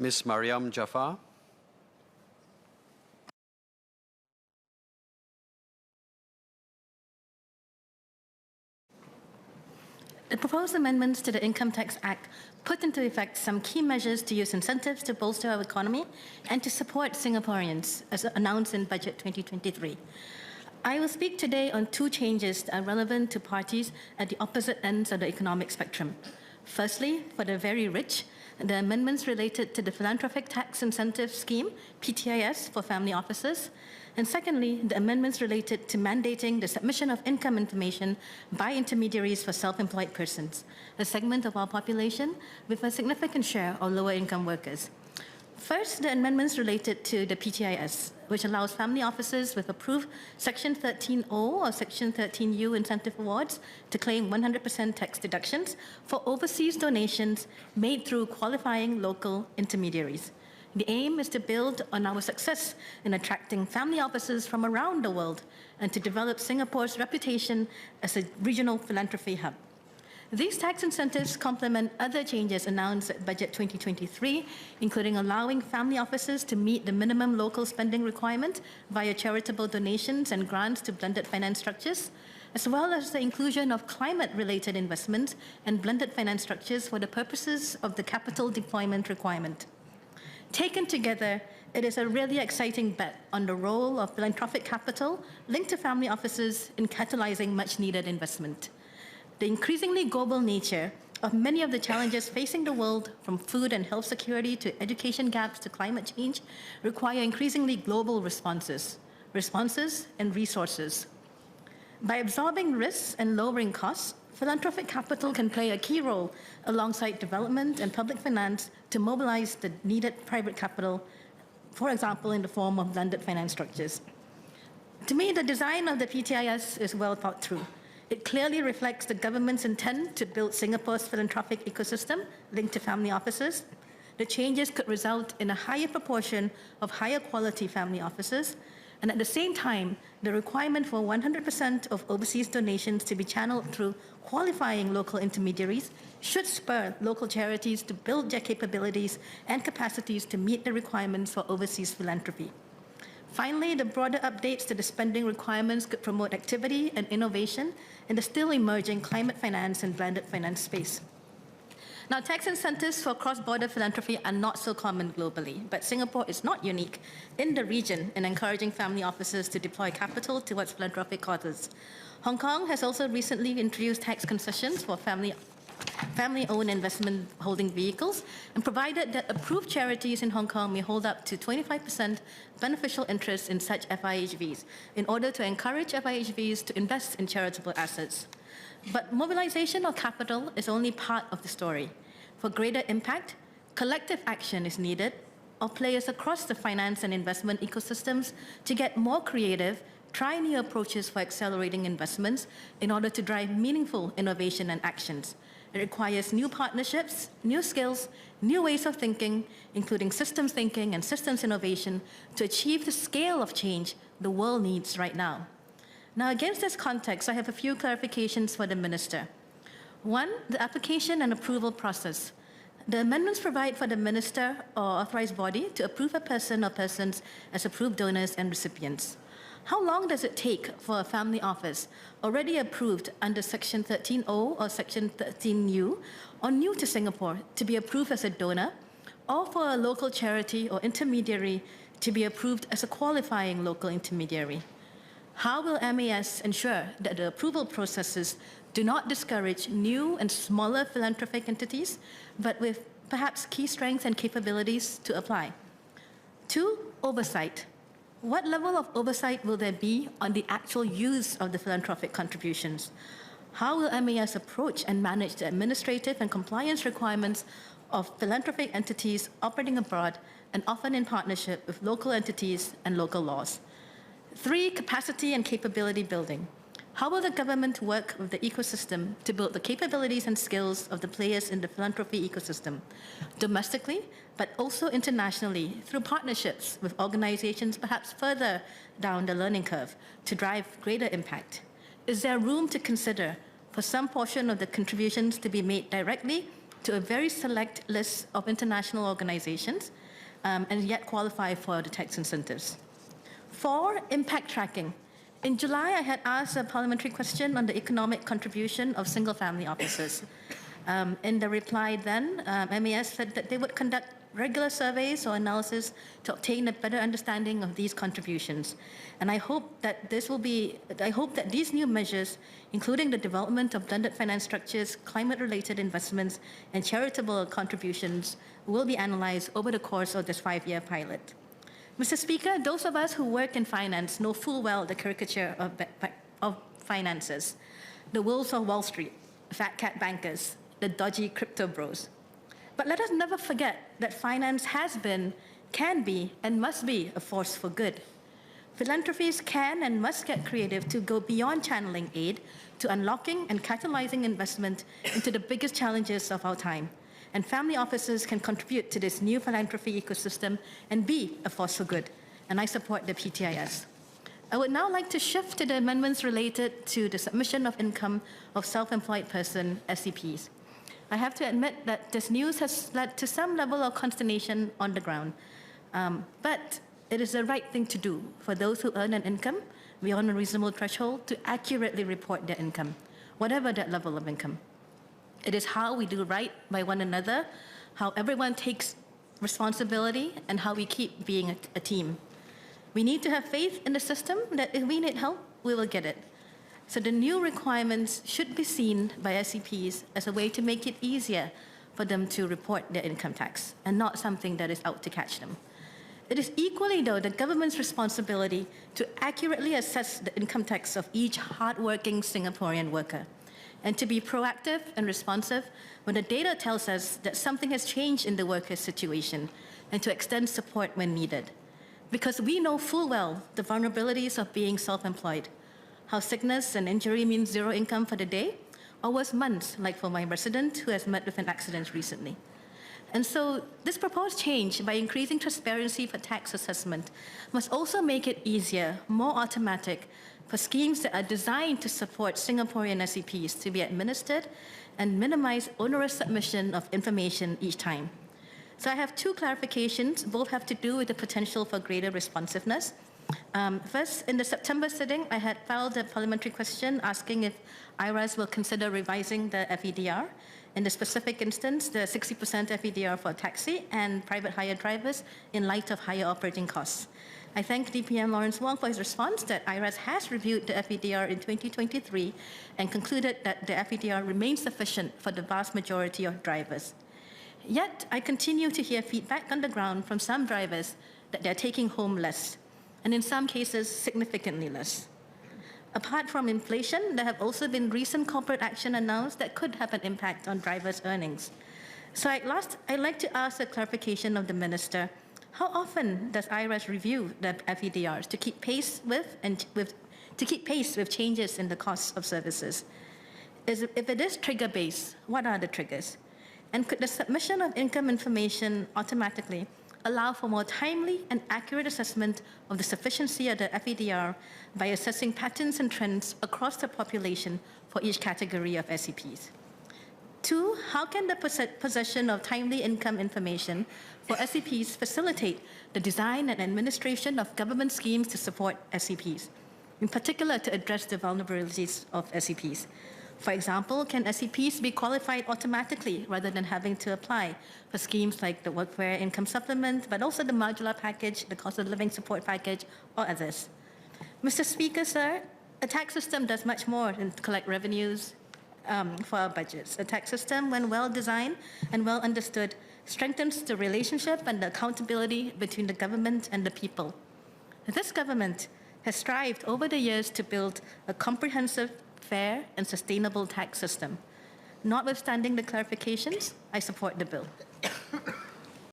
Ms. Mariam Jaafar. The proposed amendments to the Income Tax Act put into effect some key measures to use incentives to bolster our economy and to support Singaporeans, as announced in Budget 2023. I will speak today on two changes that are relevant to parties at the opposite ends of the economic spectrum. Firstly, for the very rich, the amendments related to the Philanthropic Tax Incentive Scheme, PTIS, for family offices. And secondly, the amendments related to mandating the submission of income information by intermediaries for self-employed persons, a segment of our population with a significant share of lower-income workers. First, the amendments related to the PTIS, which allows family offices with approved Section 13O or Section 13U incentive awards to claim 100% tax deductions for overseas donations made through qualifying local intermediaries. The aim is to build on our success in attracting family offices from around the world and to develop Singapore's reputation as a regional philanthropy hub. These tax incentives complement other changes announced at Budget 2023, including allowing family offices to meet the minimum local spending requirement via charitable donations and grants to blended finance structures, as well as the inclusion of climate-related investments and blended finance structures for the purposes of the capital deployment requirement. Taken together, it is a really exciting bet on the role of philanthropic capital linked to family offices in catalyzing much-needed investment. The increasingly global nature of many of the challenges facing the world, from food and health security to education gaps to climate change, require increasingly global responses and resources. By absorbing risks and lowering costs, philanthropic capital can play a key role alongside development and public finance to mobilize the needed private capital, for example, in the form of blended finance structures. To me, the design of the PTIS is well thought through. It clearly reflects the government's intent to build Singapore's philanthropic ecosystem linked to family offices. The changes could result in a higher proportion of higher quality family offices, and at the same time, the requirement for 100% of overseas donations to be channeled through qualifying local intermediaries should spur local charities to build their capabilities and capacities to meet the requirements for overseas philanthropy. Finally, the broader updates to the spending requirements could promote activity and innovation in the still emerging climate finance and blended finance space. Now, tax incentives for cross-border philanthropy are not so common globally, but Singapore is not unique in the region in encouraging family offices to deploy capital towards philanthropic causes. Hong Kong has also recently introduced tax concessions for family-owned investment holding vehicles and provided that approved charities in Hong Kong may hold up to 25% beneficial interest in such FIHVs in order to encourage FIHVs to invest in charitable assets. But mobilization of capital is only part of the story. For greater impact, collective action is needed of players across the finance and investment ecosystems to get more creative, try new approaches for accelerating investments in order to drive meaningful innovation and actions. It requires new partnerships, new skills, new ways of thinking, including systems thinking and systems innovation, to achieve the scale of change the world needs right now. Now, against this context, I have a few clarifications for the Minister. One, the application and approval process. The amendments provide for the Minister or authorized body to approve a person or persons as approved donors and recipients. How long does it take for a family office already approved under Section 13O or Section 13U or new to Singapore to be approved as a donor, or for a local charity or intermediary to be approved as a qualifying local intermediary? How will MAS ensure that the approval processes do not discourage new and smaller philanthropic entities, but with perhaps key strengths and capabilities to apply? Two, oversight. What level of oversight will there be on the actual use of the philanthropic contributions? How will MAS approach and manage the administrative and compliance requirements of philanthropic entities operating abroad and often in partnership with local entities and local laws? Three, capacity and capability building. How will the government work with the ecosystem to build the capabilities and skills of the players in the philanthropy ecosystem, domestically, but also internationally, through partnerships with organizations perhaps further down the learning curve to drive greater impact? Is there room to consider for some portion of the contributions to be made directly to a very select list of international organizations and yet qualify for the tax incentives. 4, impact tracking. In July, I had asked a parliamentary question on the economic contribution of single-family offices. In the reply then, MAS said that they would conduct regular surveys or analysis to obtain a better understanding of these contributions. And I hope that these new measures, including the development of blended finance structures, climate-related investments, and charitable contributions, will be analyzed over the course of this 5-year pilot. Mr. Speaker, those of us who work in finance know full well the caricature of finances, the wolves of Wall Street, fat cat bankers, the dodgy crypto bros. But let us never forget that finance has been, can be, and must be a force for good. Philanthropies can and must get creative to go beyond channeling aid to unlocking and catalyzing investment into the biggest challenges of our time. And family offices can contribute to this new philanthropy ecosystem and be a force for good. And I support the PTIS. I would now like to shift to the amendments related to the submission of income of self-employed person, SEPs. I have to admit that this news has led to some level of consternation on the ground. But it is the right thing to do for those who earn an income beyond a reasonable threshold to accurately report their income, whatever that level of income. It is how we do right by one another, how everyone takes responsibility, and how we keep being a team. We need to have faith in the system that if we need help, we will get it. So the new requirements should be seen by SEPs as a way to make it easier for them to report their income tax and not something that is out to catch them. It is equally, though, the government's responsibility to accurately assess the income tax of each hardworking Singaporean worker and to be proactive and responsive when the data tells us that something has changed in the worker's situation and to extend support when needed. Because we know full well the vulnerabilities of being self-employed, how sickness and injury means zero income for the day, or worse, months, like for my resident who has met with an accident recently. And so this proposed change, by increasing transparency for tax assessment, must also make it easier, more automatic, for schemes that are designed to support Singaporean SEPs to be administered and minimize onerous submission of information each time. So I have 2 clarifications. Both have to do with the potential for greater responsiveness. First, in the September sitting, I had filed a parliamentary question asking if IRAS will consider revising the FEDR. In the specific instance, the 60% FEDR for taxi and private hire drivers in light of higher operating costs. I thank DPM Lawrence Wong for his response that IRAS has reviewed the FEDR in 2023 and concluded that the FEDR remains sufficient for the vast majority of drivers. Yet, I continue to hear feedback on the ground from some drivers that they're taking home less, and in some cases, significantly less. Apart from inflation, there have also been recent corporate action announced that could have an impact on drivers' earnings. So I'd like to ask a clarification of the Minister. How often does IRAS review the FEDRs to keep pace with changes in the costs of services? If it is trigger-based, what are the triggers? And could the submission of income information automatically allow for more timely and accurate assessment of the sufficiency of the FEDR by assessing patterns and trends across the population for each category of SEPs? 2, how can the possession of timely income information for SEPs facilitate the design and administration of government schemes to support SEPs, in particular to address the vulnerabilities of SEPs? For example, can SEPs be qualified automatically rather than having to apply for schemes like the workwear income supplement, but also the modular package, the cost of living support package, or others? Mr. Speaker, sir, a tax system does much more than collect revenues for our budgets. A tax system, when well designed and well understood, strengthens the relationship and the accountability between the government and the people. This government has strived over the years to build a comprehensive, fair, and sustainable tax system. Notwithstanding the clarifications, I support the bill.